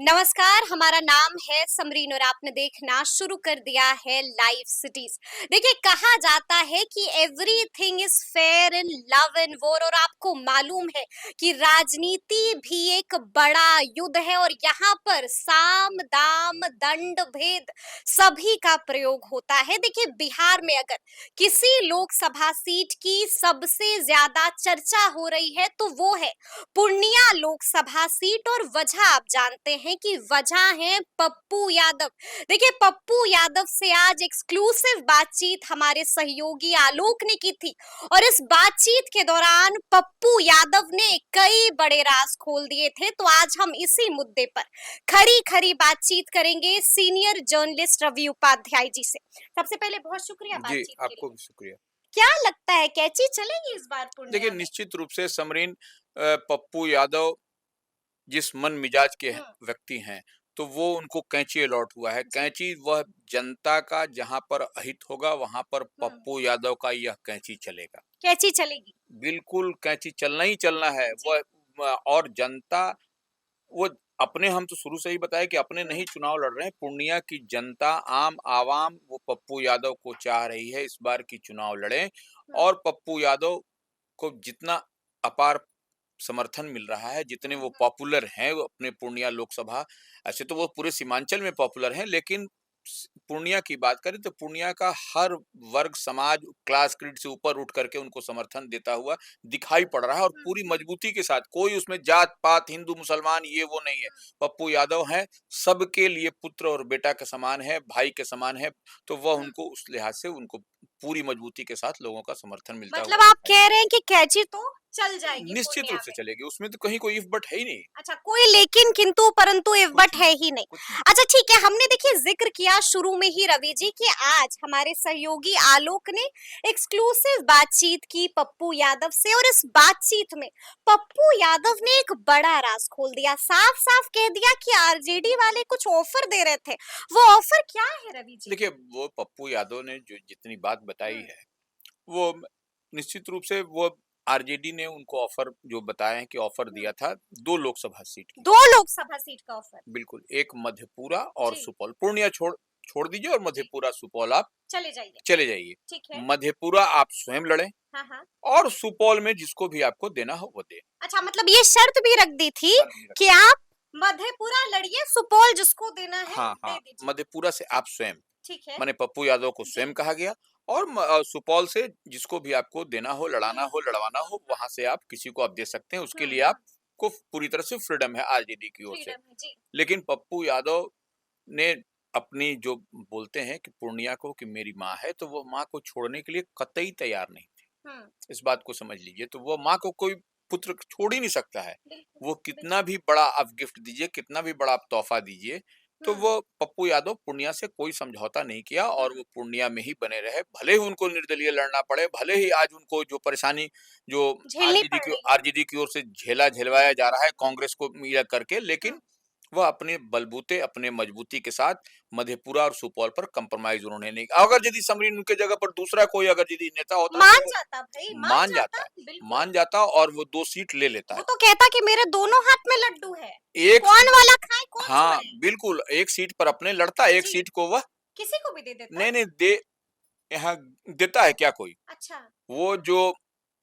नमस्कार, हमारा नाम है समरीन और आपने देखना शुरू कर दिया है लाइव सिटीज। देखिए, कहा जाता है कि everything is fair in love and war, और आपको मालूम है कि राजनीति भी एक बड़ा युद्ध है और यहाँ पर साम दाम दंड भेद सभी का प्रयोग होता है। देखिए, बिहार में अगर किसी लोकसभा सीट की सबसे ज्यादा चर्चा हो रही है तो वो है पूर्णिया लोकसभा सीट, और वजह आप जानते हैं कि वजह है पप्पू यादव। देखिए, पप्पू यादव से आज एक्सक्लूसिव बातचीत हमारे सहयोगी आलोक ने की थी, और इस बातचीत के दौरान पप्पू यादव ने कई बड़े राज खोल दिए थे। तो आज हम इसी मुद्दे पर खरी खरी बातचीत करेंगे सीनियर जर्नलिस्ट रवि उपाध्याय जी से। सबसे पहले बहुत शुक्रिया जी, बातचीत के आपको लिए। भी शुक्रिया। क्या लगता है, कैची चलेगी इस बार देखिए, पूर्णिया में? निश्चित रूप से समरीन पप्पू यादव जिस मन मिजाज के हम्म। व्यक्ति हैं, तो वो उनको कैंची अलॉट हुआ है। जी। कैंची वह जनता का जहाँ पर अहित होगा, वहाँ पर हम्म। पप्पू यादव का यह कैंची चलेगा। कैची चलेगी। बिल्कुल कैंची चलना ही चलना है। जी। और जनता वो अपने हम तो शुरू से ही बताया कि अपने हम्म। नहीं चुनाव लड़ रहे हैं, पूर्णिया की जनता, आम आवाम वो पप्पू यादव को चाह रही है इस बार की चुनाव लड़ें हम्म। और पप्पू यादव को जितना अपार समर्थन मिल रहा है, जितने वो पॉपुलर हैं वो अपने पूर्णिया लोकसभा, ऐसे तो वो पूरे सीमांचल में पॉपुलर हैं, लेकिन पूर्णिया की बात करें तो पूर्णिया का हर वर्ग समाज क्लास क्रीड से ऊपर उठ करके उनको समर्थन देता हुआ दिखाई पड़ रहा है और पूरी मजबूती के साथ। कोई उसमें जात पात हिंदू मुसलमान ये वो नहीं है। पप्पू यादव है, सबके लिए पुत्र और बेटा के समान है, भाई के समान है, तो वह उनको उस लिहाज से उनको पूरी मजबूती के साथ लोगों का समर्थन मिलता मतलब हुआ आप दिखाई। कह रहे हैं कि कैची तो चल जाएगी निश्चित पूर्णिया रूप से में। चलेगी, उसमें तो कहीं कोई इफ बट है ही नहीं। अच्छा, कोई लेकिन किंतु परंतु इफ कुछ बट है नहीं, ही नहीं। कुछ नहीं। अच्छा ठीक है, हमने देखिए जिक्र किया शुरू में ही रवि जी कि आज हमारे सहयोगी आलोक ने एक्सक्लूसिव बातचीत की पप्पू यादव से, और इस बातचीत में पप्पू यादव ने एक बड़ा राज खोल दिया। साफ साफ कह दिया कि आरजेडी वाले कुछ ऑफर दे रहे थे। वो ऑफर क्या है रवि जी? देखिए, वो पप्पू यादव ने जो जितनी बात बताई हम्म। है, वो निश्चित रूप से वो आरजेडी ने उनको ऑफर जो बताए हैं कि ऑफर दिया हम्म। था 2 लोकसभा सीट की। दो लोकसभा सीट का ऑफर। बिल्कुल, एक मधेपुरा और जी। सुपौल। पूर्णिया छोड़ छोड़ दीजिए और जी। मधेपुरा, सुपौल आप चले जाइए। चले जाइए। ठीक है। मधेपुरा आप स्वयं लड़ें हाँ हाँ। और सुपौल में जिसको भी आपको देना हो वो दें। अच्छा, मतलब ये शर्त भी रख दी थी शर्त भी कि रखी। आप मधेपुरा लड़िए, सुपौल जिसको देना है हाँ, दे हाँ, दीजिए। मधेपुरा से आप स्वयं, ठीक है। माने पप्पू यादव को जी। स्वयं कहा गया और सुपौल से जिसको भी आपको देना हो, लड़ाना हो, लड़वाना हो, वहां से आप किसी को आप दे सकते हैं। उसके लिए आपको पूरी तरह से फ्रीडम है आरजेडी की ओर से। फ्रीडम है जी। लेकिन पप्पू यादव ने अपनी जो बोलते हैं कि पूर्णिया को कि मेरी माँ है, तो वो माँ को छोड़ने के लिए कतई तैयार नहीं थे। हम्म। इस बात को समझ लीजिए। तो वो माँ को कोई पुत्र छोड़ ही नहीं सकता है। बिल्कुल। वो कितना बिल्कुल। भी बड़ा आप गिफ्ट दीजिए, कितना भी बड़ा आप तोहफा दीजिए, तो हम्म। वो पप्पू यादव पूर्णिया से कोई समझौता नहीं किया और वो पूर्णिया में ही बने रहे। भले ही उनको निर्दलीय लड़ना पड़े, भले ही आज उनको जो परेशानी जो झेलनी पड़ रही है। आरजेडी की ओर से झेलवाया जा रहा है कांग्रेस को मिला करके, लेकिन वह अपने बलबूते, अपने मजबूती के साथ मधेपुरा और सुपौल पर कंप्रोमाइज उन्होंने नहीं किया। अगर यदि समरीन उनके जगह पर दूसरा कोई अगर यदि नेता होता तो मान वो जाता भाई, मान जाता है, बिल्कुल। मान जाता और वो 2 सीट ले लेता वो है। तो कहता कि मेरे दोनों हाथ में लड्डू है, एक कौन सीट वाला खाए कौन हाँ, छोड़े। बिल्कुल, एक सीट पर अपने लड़ता, एक जी। सीट को वह किसी को भी दे देता। नहीं दे यहाँ देता है क्या कोई? अच्छा। वो जो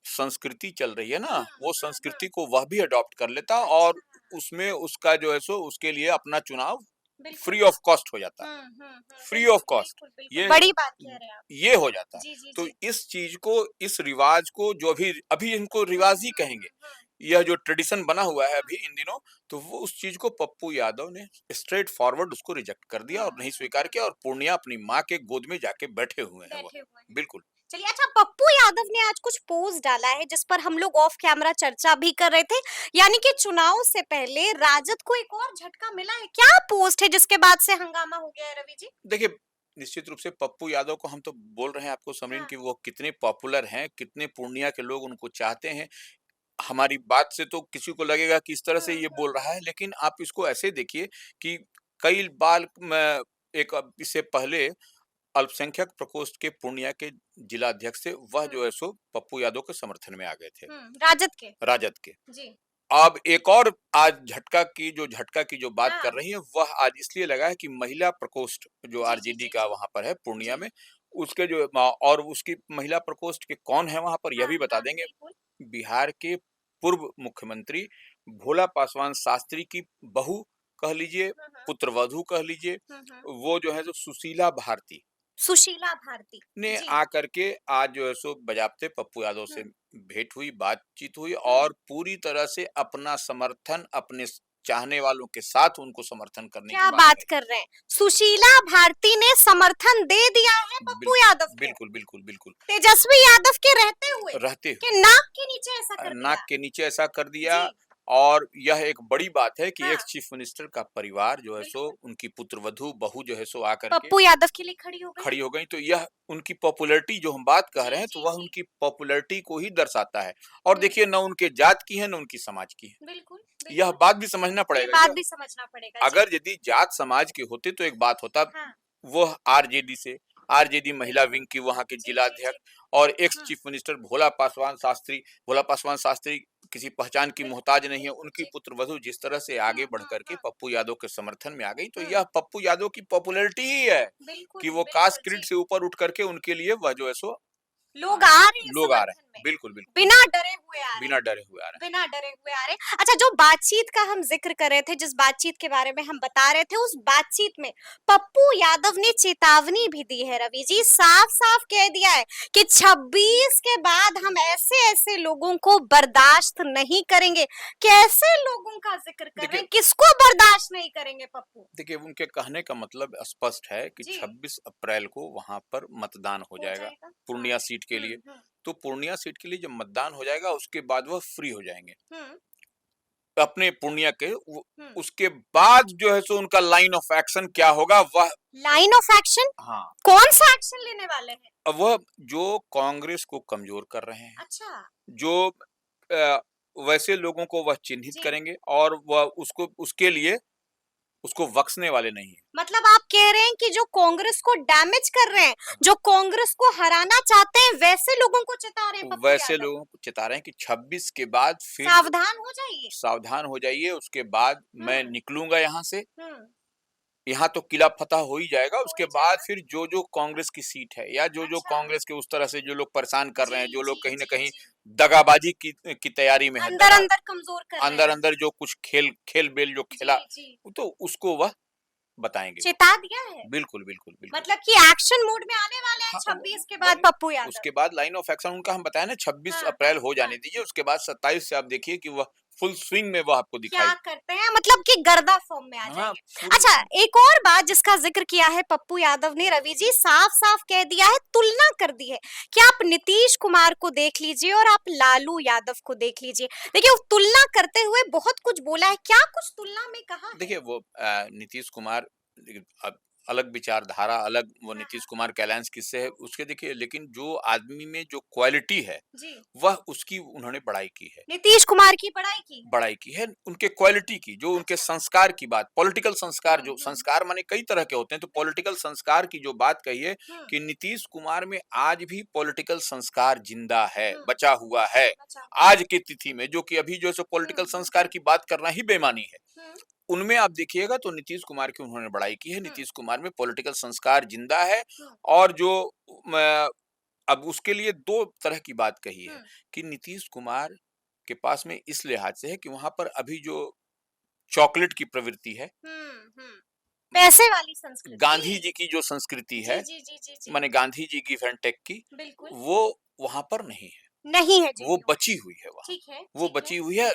संस्कृति चल रही है ना, वो हम्म। संस्कृति को वह भी अडॉप्ट कर लेता और अच्छा। उसमें उसका जो है सो उसके लिए अपना चुनाव बिल्कुल। फ्री ऑफ कॉस्ट हो जाता है। फ्री ऑफ बिल्कुल कॉस्ट बिल्कुल बिल्कुल, ये बड़ी बात कह रहे हैं आप। ये हो जाता है। जी जी तो जी। इस चीज को, इस रिवाज को जो अभी अभी इनको रिवाज ही कहेंगे, यह जो ट्रेडिशन बना हुआ है अभी इन दिनों, तो वो उस चीज को पप्पू यादव ने स्ट्रेट फॉरवर्ड उसको रिजेक्ट कर दिया और नहीं स्वीकार किया और पूर्णिया अपनी माँ के गोद में जाके बैठे हुए हैं वह। बैठे हुए हैं। बिल्कुल। चलिए, अच्छा पप्पू यादव ने आज कुछ पोस्ट डाला है जिस पर हम लोग ऑफ कैमरा चर्चा भी कर रहे थे, यानी कि चुनाव से पहले राजद को एक और झटका मिला है। क्या पोस्ट है जिसके बाद से हंगामा हो गया है रवि जी? देखिए, निश्चित रूप से पप्पू यादव को हम तो बोल रहे हैं आपको समरीन हाँ। कि वो कितने पॉपुलर हैं, कितने पूर्णिया के लोग उनको चाहते हैं। हमारी बात से तो किसी को लगेगा कि इस तरह से ये बोल रहा है, लेकिन आप इसको ऐसे देखिए कि कई बार एक इससे पहले अल्पसंख्यक प्रकोष्ठ के पूर्णिया के जिला अध्यक्ष थे, वह जो है सो पप्पू यादव के समर्थन में आ गए थे, राजद के। राजद के। जी। अब एक और आज झटका की जो बात कर हाँ, रही है वह आज इसलिए लगा है कि महिला प्रकोष्ठ जो जी, जी, आरजेडी जी, का जी, वहां पर है पूर्णिया जी। में, उसके जो और उसकी महिला प्रकोष्ठ के कौन है वहां पर यह हाँ, भी बता हाँ, देंगे। बिल्कुल। बिहार के पूर्व मुख्यमंत्री भोला पासवान शास्त्री की बहू कह लीजिए, हुँ, हुँ। पुत्रवधू कह लीजिए, हुँ, हुँ। वो जो है जो सुशीला भारती सुशीला भारती। ने जी। आकर के आज जो है सो बजाते पप्पू यादव से हुँ, भेंट हुई, बातचीत हुई हुँ। और पूरी तरह से अपना समर्थन अपने चाहने वालों के साथ उनको समर्थन करने की क्या बात बात कही। कर रहे हैं? सुशीला भारती ने समर्थन दे दिया है बिल, पप्पू यादव को, बिल्कुल बिल्कुल बिल्कुल तेजस्वी यादव के रहते हुए, रहते कि हुए नाक के नीचे ऐसा कर नाक दिया। के नीचे ऐसा कर दिया। जी, और यह एक बड़ी बात है कि हाँ, एक्स चीफ मिनिस्टर का परिवार जो है सो बिल्कुल। उनकी पुत्रवधू बहू जो है सो आकर के पप्पू यादव के लिए खड़ी हो गई। खड़ी हो गई, तो यह उनकी पॉपुलैरिटी जो हम बात कह जी, रहे हैं तो जी, वह जी। उनकी पॉपुलैरिटी को ही दर्शाता है। और हुँ, देखिए, न उनके जात की है न उनकी समाज की है, बिल्कुल, यह बिल्कुल। बात भी समझना ये पड़ेगा। बात यह भी समझना पड़ेगा। जी, अगर यदि जात समाज के होते तो एक बात होता, हाँ। वह आरजेडी से, आरजेडी महिला बिल्कुल। विंग की वहां के जी, जी, जिलाध्यक्ष जी। और एक्स हुँ, चीफ मिनिस्टर भोला पासवान शास्त्री किसी पहचान की बिल्कुल, मोहताज नहीं है, बिल्कुल, उनकी जी। पुत्रवधू जिस तरह से हुँ, आगे बढ़ हुँ, करके हुँ, पप्पू यादव के समर्थन में आ गई, तो हुँ। यह पप्पू यादव की पॉपुलैरिटी ही है बिल्कुल, कि वो बिल्कुल, कास्ट क्रीड जी। से ऊपर उठ करके उनके लिए वह जो है सो लोग आ रहे हैं लोग आ रहे समर्थन हैं। में, बिल्कुल बिल्कुल, बिना डरे हुए आ रहे बिना हैं। डरे हुए आ रहे बिना डरे हुए आ रहे हैं। अच्छा, जो बातचीत का हम जिक्र कर रहे थे, जिस बातचीत के बारे में हम बता रहे थे, उस बातचीत में पप्पू यादव ने चेतावनी भी दी है रवि जी, साफ-साफ कह दिया है कि 26 के बाद हम ऐसे-ऐसे लोगों को बर्दाश्त नहीं करेंगे। कैसे लोगों का जिक्र हैं। कर रहे देखिए हैं? किसको बर्दाश्त नहीं करेंगे पप्पू? देखिए, उनके कहने का मतलब स्पष्ट है कि जी, 26 अप्रैल को वहां पर मतदान हो हो जाएगा जाएगा। हाँ। पूर्णिया सीट के हुँ, लिए। हुँ, तो पूर्णिया सीट के लिए जब मतदान हो जाएगा उसके बाद वह फ्री हो जाएंगे हुँ, अपने पूर्णिया के हुँ। उसके बाद जो है सो उनका लाइन ऑफ एक्शन क्या होगा वह। Line of action? हाँ, कौन-सा एक्शन लेने वाले हैं? अब वह जो कांग्रेस को कमजोर कर रहे हैं, अच्छा, जो अ, वैसे लोगों को वह चिन्हित जी। करेंगे और वह उसको उसके लिए उसको बख्शने वाले नहीं है। मतलब आप कह रहे हैं कि जो कांग्रेस को डैमेज कर रहे हैं, जो कांग्रेस को हराना चाहते हैं, वैसे लोगों को चिता रहे हैं पप्पू वैसे यादव। लोगों को चिता रहे हैं कि 26 के बाद फिर सावधान हो जाइए। सावधान हो जाइए, उसके बाद मैं हुँ, निकलूंगा यहाँ से, हुँ, यहाँ तो किला फतह हो ही जाएगा। हो उसके ही बाद जाएगा। फिर जो जो कांग्रेस की सीट है या जो जो अच्छा, कांग्रेस के उस तरह से जो लोग परेशान कर रहे जी, हैं, जो लोग जी, कहीं ना जी, कहीं जी। दगाबाजी की तैयारी में है, दगा अंदर-अंदर कमजोर कर रहे अंदर हैं। अंदर जो कुछ खेल खेल बेल जो जी, खेला, जी। तो उसको वह बताएंगे वो। चिता दिया है। बिल्कुल बिल्कुल बिल्कुल। मतलब कि एक्शन मोड में आने वाले हैं हाँ, 26 के बाद वही पप्पू यादव। उसके बाद लाइन ऑफ एक्शन उनका हम बताया ना, 26 हाँ, अप्रैल हाँ, हो हाँ। जाने दीजिए, उसके बाद 27 से आप देखिए कि वह फुल स्विंग में वह आपको क्या दिखाई। करते हैं, मतलब कि गर्दा फॉर्म में आ हाँ, जाएंगे। पूरी अच्छा, एक और बात जिसका जिक्र किया है पप्पू यादव ने रवि जी, साफ-साफ कह दिया है, तुलना कर दी है कि आप नीतीश कुमार को देख लीजिए और आप लालू यादव को देख लीजिए। देखिए, वो तुलना करते हुए बहुत कुछ बोला है, क्या कुछ तुलना में कहा है? देखिए वो नीतीश कुमार अब अलग विचारधारा, अलग वो हाँ, नीतीश हाँ। कुमार के अलायंस किससे है उसके, देखिए लेकिन जो आदमी में जो क्वालिटी है जी, वह उसकी उन्होंने बड़ाई की है। नीतीश कुमार की पढ़ाई की है। बड़ाई की है उनके क्वालिटी की, जो उनके अच्छा। संस्कार की बात, पॉलिटिकल संस्कार, हुँ, जो हुँ। संस्कार माने कई तरह के होते हैं, तो बिल्कुल। पॉलिटिकल संस्कार की जो बात कही है हुँ, कि नीतीश कुमार में आज भी पॉलिटिकल संस्कार जिंदा है, हुँ। बचा हुआ है। बचा हुआ है। आज की तिथि में जो कि अभी जो है हुँ, पॉलिटिकल हुँ, संस्कार हुँ। की बात करना ही बेईमानी है। हुँ, उनमें आप देखिएगा तो नीतीश कुमार की उन्होंने बड़ाई की है, हुँ, नीतीश कुमार में पॉलिटिकल संस्कार जिंदा है। हुँ, और जो म अब उसके लिए 2 तरह की बात कही हुँ, है कि नीतीश कुमार के पास में इस लिहाज से है कि वहाँ पर अभी जो चॉकलेट की प्रवृत्ति है, हुँ, हुँ। पैसे वाली गांधी संस्कृति। जी की जो संस्कृति जी, है, जी, जी, जी, जी। माने Gandhi ji give and take की, बिल्कुल। वो वहाँ पर नहीं है, नहीं है वो जेडीयू में। बची हुई है वहाँ। ठीक है, वो ठीक है। बची हुई है।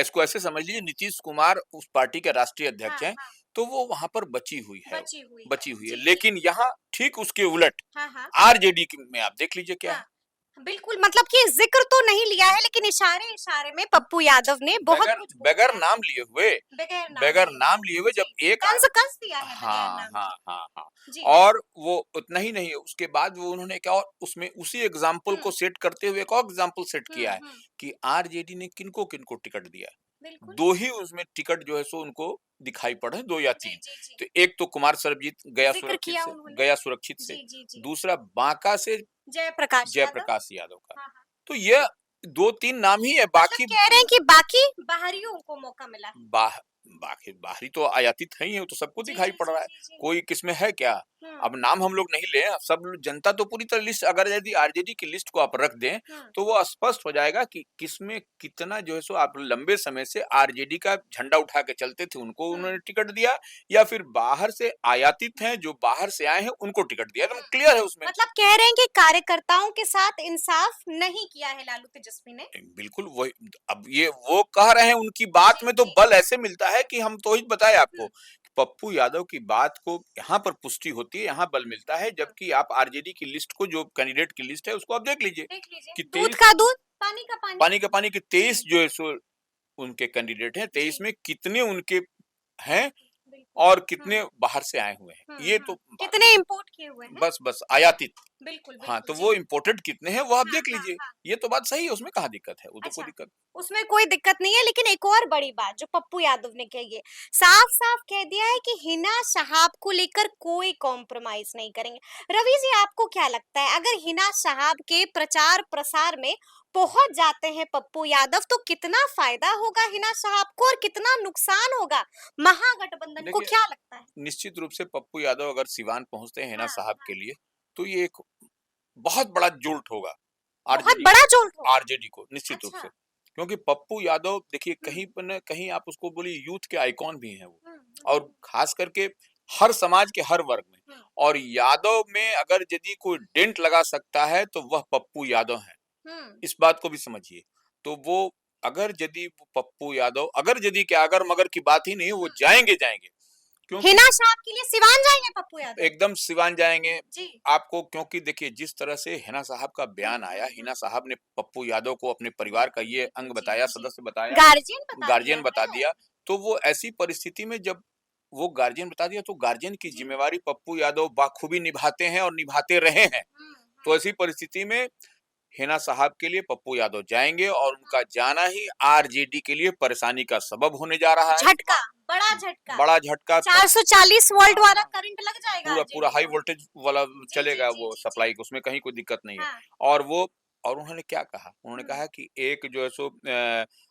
इसको ऐसे समझ लीजिए, नीतीश कुमार उस पार्टी के राष्ट्रीय अध्यक्ष हाँ, हैं, हाँ, तो वो वहाँ पर बची हुई है, बची हुई है। बची हुई है। जी, जी। लेकिन यहाँ ठीक उसके उलट हाँ, हाँ, आरजेडी में आप देख लीजिए क्या हाँ। है। बिल्कुल, मतलब कि ज़िक्र तो नहीं लिया है, लेकिन इशारे-इशारे में पप्पू यादव ने बहुत बगैर कुछ बोल बगैर दिया है। नाम लिए हुए, बगैर नाम बगैर लिए नाम हुए। लिए हुए जी, जब एक तंज़ कस दिया है बगैर हाँ, नाम हाँ, लिए। हाँ, हाँ। जी। और वो उतना ही नहीं है, उसके बाद वो उन्होंने क्या, और उसमें उसी एग्जाम्पल हुँ, को सेट करते हुए एक और एग्जाम्पल सेट हुँ, किया है हुँ। कि आरजेडी ने किनको-किनको टिकट दिया। बिल्कुल। 2 ही उसमें टिकट जो है सो उनको दिखाई पड़े, 2 या जी, 3। जी, जी। तो एक तो कुमार सर्वजीत ज़िक्र किया उन्होंने। गया सुरक्षित से, जी, जी, जी। दूसरा बांका से जयप्रकाश यादव। जयप्रकाश यादव का। हाँ, हाँ। तो यह 2-3 नाम ही है, मतलब बाकी कह रहे हैं कि बाकी बाहरियों को मौका मिला है। बाह बाकी बाहरी तो आयातित है ही है, वो तो सबको जी, दिखाई जी, पड़ जी, रहा है। जी, जी। कोई किसमें है क्या? हुँ, अब नाम हम लोग नहीं लें, अब सब जनता तो पूरी तरह लिस्ट, अगर यदि आरजेडी की लिस्ट को आप रख दें, हुँ, तो वो स्पष्ट हो जाएगा कि किसमें कितना जो है सो आप लंबे समय से आरजेडी का झंडा उठा के चलते थे, उनको हुँ, उन्होंने टिकट दिया, या फिर बाहर से आयातित हैं, जो बाहर से आए हैं, उनको टिकट दिया। एकदम हुँ। क्लियर है उसमें। मतलब कह रहे हैं कि कार्यकर्ताओं के साथ इंसाफ नहीं किया है लालू तेजस्वी ने। बिल्कुल वही, अब ये वो कह रहे हैं, उनकी बात जी, में तो जी। बल ऐसे मिलता है कि हम तो ही बताए आपको, हुँ, पप्पू यादव की बात को यहाँ पर पुष्टि होती है, यहाँ बल मिलता है, हुँ। जबकि आप आरजेडी की लिस्ट को, जो कैंडिडेट की लिस्ट है, उसको आप देख लीजिए देख लीजिए, कि दूध 23 का दूध, पानी का पानी। पानी का पानी, कि जी, 23 जो है सो उनके कैंडिडेट हैं, जी। 23 में कितने उनके हैं बिल्कुल, बिल्कुल। और हुँ, कितने बाहर से आए हुए हैं, हुँ, ये हुँ। तो कितने बाकी इम्पोर्ट किए हुए हैं? बस बस आयातित। बिल्कुल, हाँ, बिल्कुल, तो जी। वो इम्पोर्टेड कितने हैं वो आप हाँ, देख हाँ, लीजिए, हाँ। ये तो बात सही है, उसमें कहाँ दिक्कत है, वो तो कोई अच्छा, दिक्कत। उसमें कोई दिक्कत नहीं है, लेकिन एक और बड़ी बात जो पप्पू यादव ने कही है, साफ-साफ कह दिया है कि हिना शहाब को लेकर कोई कॉम्प्रोमाइज़ नहीं करेंगे। रवि जी, आपको क्या लगता है, अगर हिना शहाब के प्रचार-प्रसार में पहुंच जाते हैं पप्पू यादव, तो कितना फायदा होगा हिना शहाब को और कितना नुकसान होगा महागठबंधन को, देखिए, क्या लगता है? निश्चित रूप से पप्पू यादव अगर सिवान पहुंचते हैं ना हाँ, साहब के हाँ। लिए, तो ये एक बहुत बड़ा जोल्ट होगा बहुत आरजेडी बड़ा जोल्ट होगा। आरजेडी को, निश्चित रूप से। अच्छा। क्योंकि पप्पू यादव देखिए, हुँ, कहीं पर न कहीं आप उसको बोलिए, यूथ के आइकॉन भी हैं वो, हुँ, हुँ, और खास करके हर समाज के हर वर्ग में। हुँ, और यादव में अगर यदि कोई डेंट लगा सकता है तो वह पप्पू यादव है, हुँ। इस बात को भी समझिए। तो वो, अगर यदि वो पप्पू यादव, अगर यदि क्या, अगर मगर की बात ही नहीं है, वो हुँ। जाएंगे जाएंगे, क्योंकि हिना साहब के लिए सिवान जाएंगे पप्पू यादव? एकदम सिवान जाएँगे। जी। आपको, क्योंकि देखिए, जिस तरह से हिना साहब का हुँ, बयान आया, हुँ, हुँ। हिना साहब ने पप्पू यादव को अपने परिवार का बिल्कुल, ये बिल्कुल। अंग जी, बताया, जी। सदस्य बताया, गार्जियन बता दिया गार्जियन बता है। दिया, तो वो ऐसी परिस्थिति में जब वो गार्जियन बता दिया, तो गार्जियन की जी। ज़िम्मेवारी पप्पू यादव बाखूबी निभाते हैं और निभाते रहे हैं। हुँ, तो हुँ, ऐसी परिस्थिति में हिना साहब के लिए पप्पू यादव जाएँगे, और हुँ। उनका जाना ही आरजेडी के लिए परेशानी का सबब होने जा रहा है। झटका, बड़ा झटका। बड़ा झटका, 440 वोल्ट वाला करंट लग जाएगा पूरा पूरा आरजेडी हाई को। वोल्टेज वाला जी, जी, चलेगा, जी, वो जी, जी। सप्लाई, उसमें कहीं कोई दिक्कत नहीं है। हाँ। और वो, और उन्होंने क्या कहा? उन्होंने हुँ, कहा कि एक जो है सो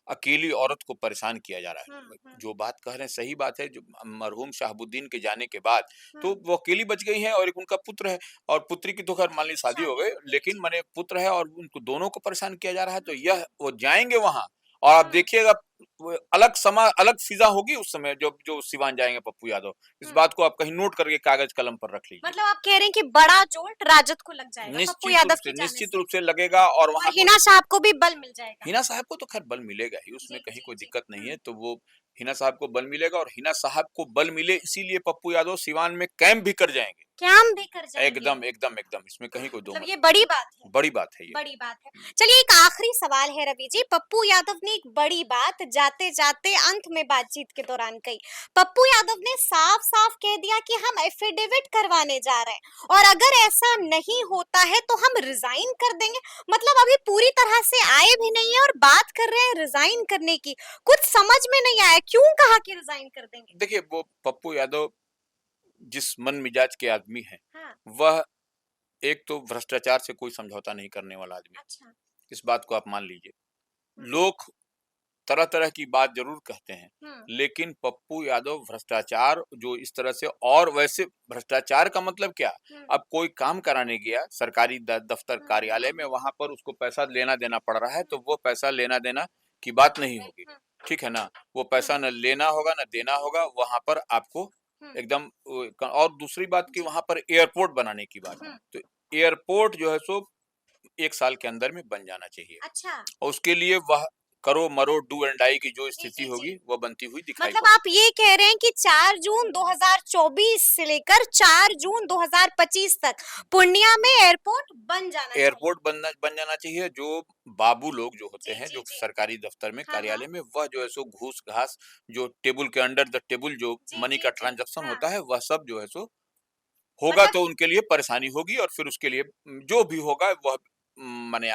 अकेली औरत को परेशान किया जा रहा हुँ, है। हुँ, जो बात कह रहे हैं सही बात है, जो मरहूम शहाबुद्दीन के जाने के बाद, हुँ। तो वो अकेली बच गई हैं, और एक उनका पुत्र है, और पुत्री की तो खैर मान ली शादी हो शादी गई, हो गई, लेकिन जी। माने पुत्र है, और उनको दोनों को परेशान किया जा रहा है, तो हुँ, यह वो जाएँगे वहाँ, और आप हुँ, देखिएगा, वो अलग फ़िज़ा होगी उस समय, जो जो सिवान जाएँगे पप्पू यादव। इस हुँ। बात को आप कहीं नोट करके कागज़ कलम पर रख लीजिए। मतलब आप कह रहे हैं कि बड़ा जोल्ट राजद को लग जाएगा पप्पू यादव के जाने निश्चित से, रूप से लगेगा, और और वहाँ पर हिना साहब को भी बल मिल जाएगा। हिना साहब को तो खैर बल मिलेगा ही, जी, उसमें कहीं जी, कोई जी। दिक्कत नहीं हुँ, है, तो वो हिना साहब को बल मिलेगा, और हिना साहब को बल मिले इसीलिए पप्पू यादव सिवान में कैंप भी कर जाएँगे। काम भी कर जाएँगे। एकदम, एकदम, एकदम, इसमें कहीं कोई दो मतलब मत ये नहीं। बड़ी बात है। बड़ी बात है ये। बड़ी बात है। चलिए, एक आखिरी सवाल है रवि जी, पप्पू यादव ने एक बड़ी बात जाते-जाते अंत में बातचीत के दौरान कही। पप्पू यादव ने साफ-साफ कह दिया कि हम एफिडेविट करवाने जा रहे हैं, और अगर ऐसा नहीं होता है तो हम रिजाइन कर देंगे। मतलब अभी पूरी तरह से आए भी नहीं है और बात कर रहे हैं रिजाइन करने की। कुछ समझ में नहीं आया, क्यों कहा कि रिजाइन कर देंगे? देखिए, वो पप्पू यादव जिस मन मिजाज के आदमी हैं, हाँ, वह एक तो भ्रष्टाचार से कोई समझौता नहीं करने वाला आदमी है। अच्छा। इस बात को आप मान लीजिए। हुँ, लोग तरह-तरह की बात ज़रूर कहते हैं, हुँ, लेकिन पप्पू यादव भ्रष्टाचार जो इस तरह से, और वैसे भ्रष्टाचार का मतलब क्या? हुँ, अब कोई काम कराने गया सरकारी दफ्तर हुँ, कार्यालय में, हुँ, वहाँ पर उसको पैसा लेना-देना पड़ रहा है, हुँ, तो वो पैसा लेना-देना की बात नहीं होगी, हुँ, ठीक है ना? वो हुँ, पैसा न लेना होगा, न देना होगा, वहाँ पर आपको हुँ, एकदम और दूसरी बात कि जी, वहाँ पर एयरपोर्ट बनाने की बात है। हुँ, तो एयरपोर्ट जो है सो 1 साल के अंदर में बन जाना चाहिए। अच्छा। और उसके लिए वह करो-मरो डू एंड डाई की जो जी, स्थिति जी, जी। होगी, वह बनती हुई दिखाई मतलब आप पड़ेगी। ये कह रहे हैं कि 4 जून 2024 से लेकर 4 जून 2025 तक पूर्णिया में एयरपोर्ट बन जाना चाहिए। एयरपोर्ट बन जाना चाहिए, जो बाबू लोग जो होते जी, हैं, जी, जो जी। सरकारी दफ्तर में, हाँ, हाँ। कार्यालय में, वह जो है सो घूस-घास, जो टेबल के अंडर द टेबल जो जी, मनी जी, का जी। ट्रांज़ैक्शन हाँ। होता है, वह सब जो है सो होगा, मतलब तो उनके लिए परेशानी होगी, और फिर उसके लिए जो भी होगा वह माने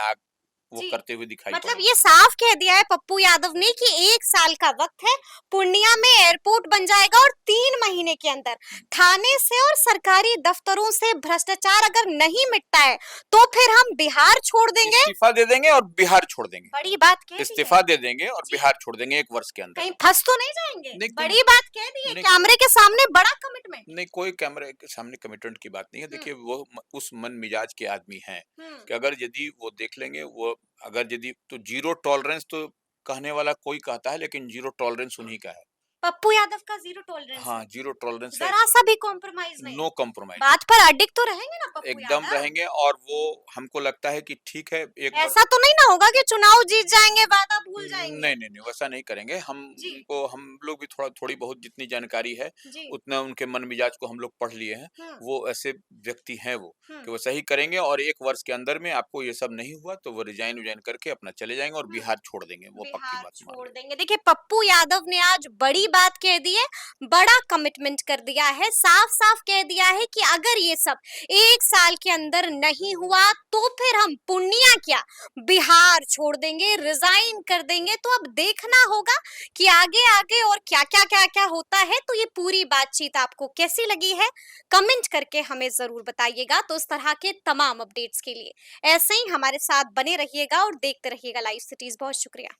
वो जी। करते हुए दिखाई मतलब पड़ेंगे। ये साफ कह दिया है पप्पू यादव ने कि 1 साल का वक्त है, पूर्णिया में एयरपोर्ट बन जाएगा और 3 महीने के अंदर थाने से और सरकारी दफ्तरों से भ्रष्टाचार अगर नहीं मिटता है, तो फिर हम बिहार छोड़ देंगे। इस्तीफा दे देंगे और बिहार छोड़ देंगे। बड़ी बात कह दी है। इस्तीफा दे देंगे और जी। बिहार छोड़ देंगे 1 वर्ष के अंदर। कहीं फंस तो नहीं जाएंगे? नहीं कोई बड़ी बात कह दी है, नहीं कैमरे के सामने बड़ा कमिटमेंट। नहीं कोई कैमरे के सामने कमिटमेंट की बात नहीं है। हुँ, देखिए वो उस मन मिजाज के आदमी हैं हुँ। कि अगर यदि वो देख लेंगे वो अगर यदि तो जीरो टॉलरेंस तो कहने वाला कोई कहता है लेकिन जीरो टॉलरेंस उन्हीं का है। पप्पू यादव का 0 टॉलरेंस हाँ, है। जीरो टॉलरेंस है। ज़रा सा भी कॉम्प्रोमाइज़ नहीं। No compromise. बात पर अडिग तो रहेंगे ना पप्पू एकदम यादव? रहेंगे और वो हमको लगता है कि ठीक है एक बार ऐसा तो नहीं ना होगा कि चुनाव जीत जाएंगे, वादा भूल जाएंगे? नहीं वैसा नहीं करेंगे। जी, हम लोग भी थोड़ी बहुत जितनी जानकारी है जी। उतना उनके मन मिजाज को हम लोग पढ़ लिए हैं। हुँ, वो ऐसे व्यक्ति हैं वो हुँ, कि वो सही करेंगे और 1 वर्ष के अंदर में आपको ये सब नहीं हुआ तो वो रिजाइन करके अपना चले जाएंगे और हुँ। बिहार छोड़ देंगे। वो पक्की बिहार बात मान छोड़ लें। देंगे। देखिए पप्पू यादव ने आज बड़ी बात कह दी है, बड़ा कमिटमेंट कर दिया है, साफ-साफ कह दिया है कि अगर ये सब 1 साल के अंदर नहीं हुआ तो फिर हम पूर्णिया क्या बिहार छोड़ देंगे, रिजाइन कर देंगे। तो अब देखना होगा कि आगे-आगे और क्या-क्या क्या-क्या होता है। तो ये पूरी बातचीत आपको कैसी लगी है? कमेंट करके हमें ज़रूर बताइएगा। तो इस तरह के तमाम अपडेट्स के लिए ऐसे ही हमारे साथ बने रहिएगा और देखते रहिएगा लाइव सिटीज़। बहुत शुक्रिया।